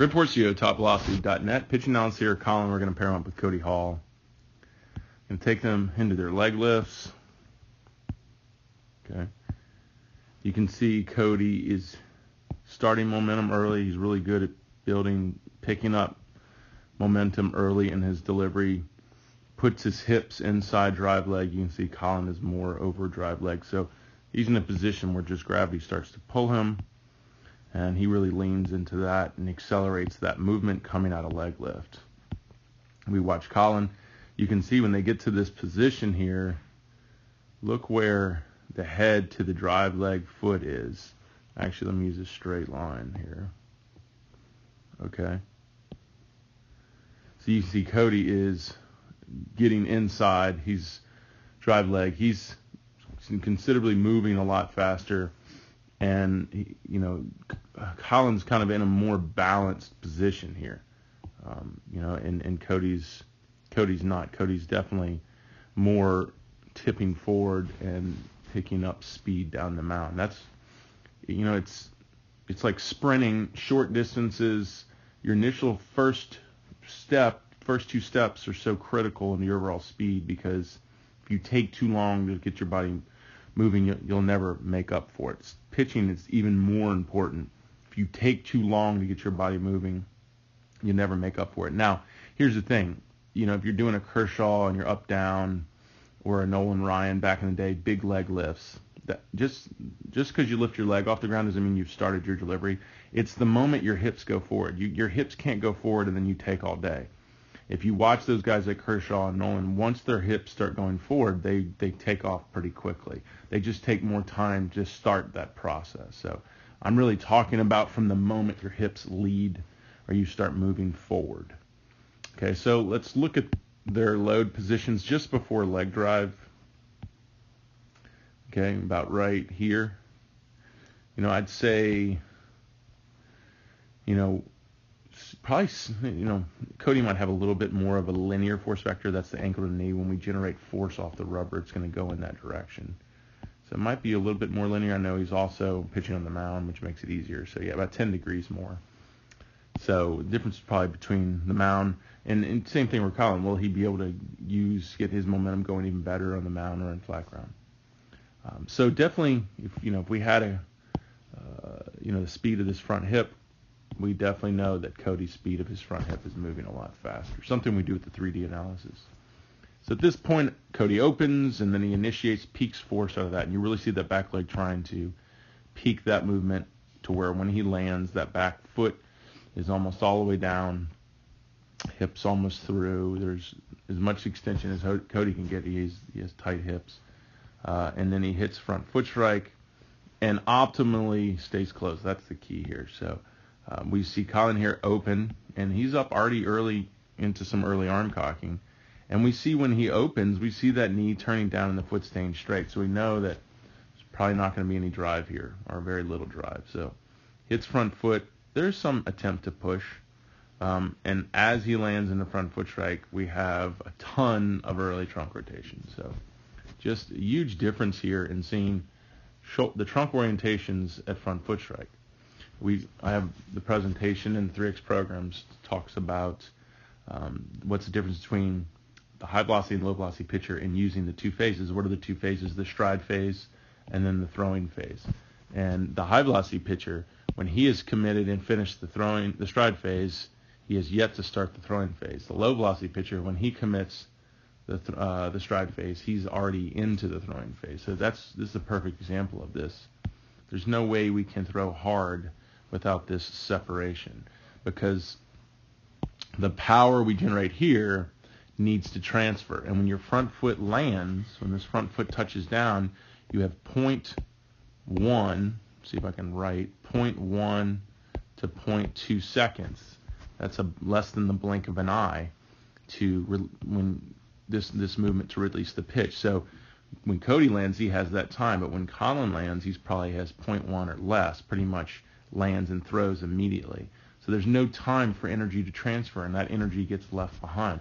Rip Porcio, topvelocity.net. Pitch analysis here. Colin, we're going to pair him up with Cody Hall. Going to take them into their leg lifts. Okay. You can see Cody is starting momentum early. He's really good at picking up momentum early in his delivery. Puts his hips inside drive leg. You can see Colin is more over drive leg. So he's in a position where just gravity starts to pull him, and he really leans into that and accelerates that movement coming out of leg lift. We watch Colin. You can see when they get to this position here, look where the head to the drive leg foot is. Actually, let me use a straight line here. Okay. So you see Cody is getting inside. He's drive leg. He's considerably moving a lot faster. And, Colin's kind of in a more balanced position here. And Cody's not. Cody's definitely more tipping forward and picking up speed down the mound. That's, it's like sprinting short distances. Your initial first two steps are so critical in the overall speed, because if you take too long to get your body moving, you'll never make up for it. Pitching is even more important. If you take too long to get your body moving, you never make up for it. Now, here's the thing. If you're doing a Kershaw and you're up down, or a Nolan Ryan back in the day, big leg lifts, that just because you lift your leg off the ground doesn't mean you've started your delivery. It's the moment your hips go forward. Your hips can't go forward and then you take all day. If you watch those guys like Kershaw and Nolan, once their hips start going forward, they take off pretty quickly. They just take more time to start that process. So I'm really talking about from the moment your hips lead or you start moving forward. Okay, so let's look at their load positions just before leg drive. Okay, about right here. I'd say, probably, Cody might have a little bit more of a linear force vector. That's the ankle to the knee. When we generate force off the rubber, it's going to go in that direction. So it might be a little bit more linear. I know he's also pitching on the mound, which makes it easier. So yeah, about 10 degrees more. So the difference is probably between the mound and same thing with Colin. Will he be able to get his momentum going even better on the mound or in flat ground? So definitely, if we had the speed of this front hip, we definitely know that Cody's speed of his front hip is moving a lot faster. Something we do with the 3D analysis. So at this point, Cody opens, and then he initiates, peaks force out of that. And you really see that back leg trying to peak that movement to where when he lands, that back foot is almost all the way down, hips almost through. There's as much extension as Cody can get. He has tight hips. And then he hits front foot strike and optimally stays closed. That's the key here. So we see Colin here open, and he's up already early into some early arm cocking. And we see when he opens, we see that knee turning down and the foot staying straight. So we know that there's probably not going to be any drive here, or very little drive. So hits front foot. There's some attempt to push. And as he lands in the front foot strike, we have a ton of early trunk rotation. So just a huge difference here in seeing the trunk orientations at front foot strike. I have the presentation in 3X programs talks about what's the difference between the high velocity and low velocity pitcher in using the two phases. What are the two phases? The stride phase and then the throwing phase. And the high velocity pitcher, when he is committed and finished the stride phase, he has yet to start the throwing phase. The low velocity pitcher, when he commits the stride phase, he's already into the throwing phase. So this is a perfect example of this. There's no way we can throw hard without this separation, because the power we generate here needs to transfer. And when your front foot lands, when this front foot touches down, you have 0.1, see if I can write, 0.1 to 0.2 seconds. That's less than the blink of an eye when this movement to release the pitch. So when Cody lands, he has that time, but when Colin lands, he probably has 0.1 or less, pretty much lands and throws immediately. So there's no time for energy to transfer, and that energy gets left behind.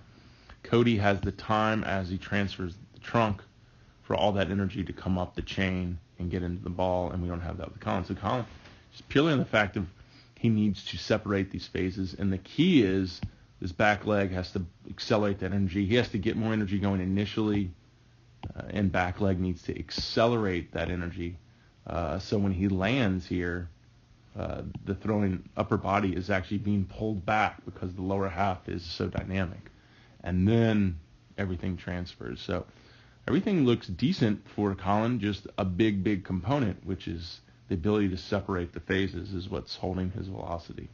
Cody has the time as he transfers the trunk for all that energy to come up the chain and get into the ball, and we don't have that with Colin. So Colin, just purely on the fact of he needs to separate these phases. And the key is his back leg has to accelerate that energy. He has to get more energy going initially, and back leg needs to accelerate that energy. So when he lands here, the throwing upper body is actually being pulled back because the lower half is so dynamic. And then everything transfers. So everything looks decent for Colin, just a big component, which is the ability to separate the phases, is what's holding his velocity.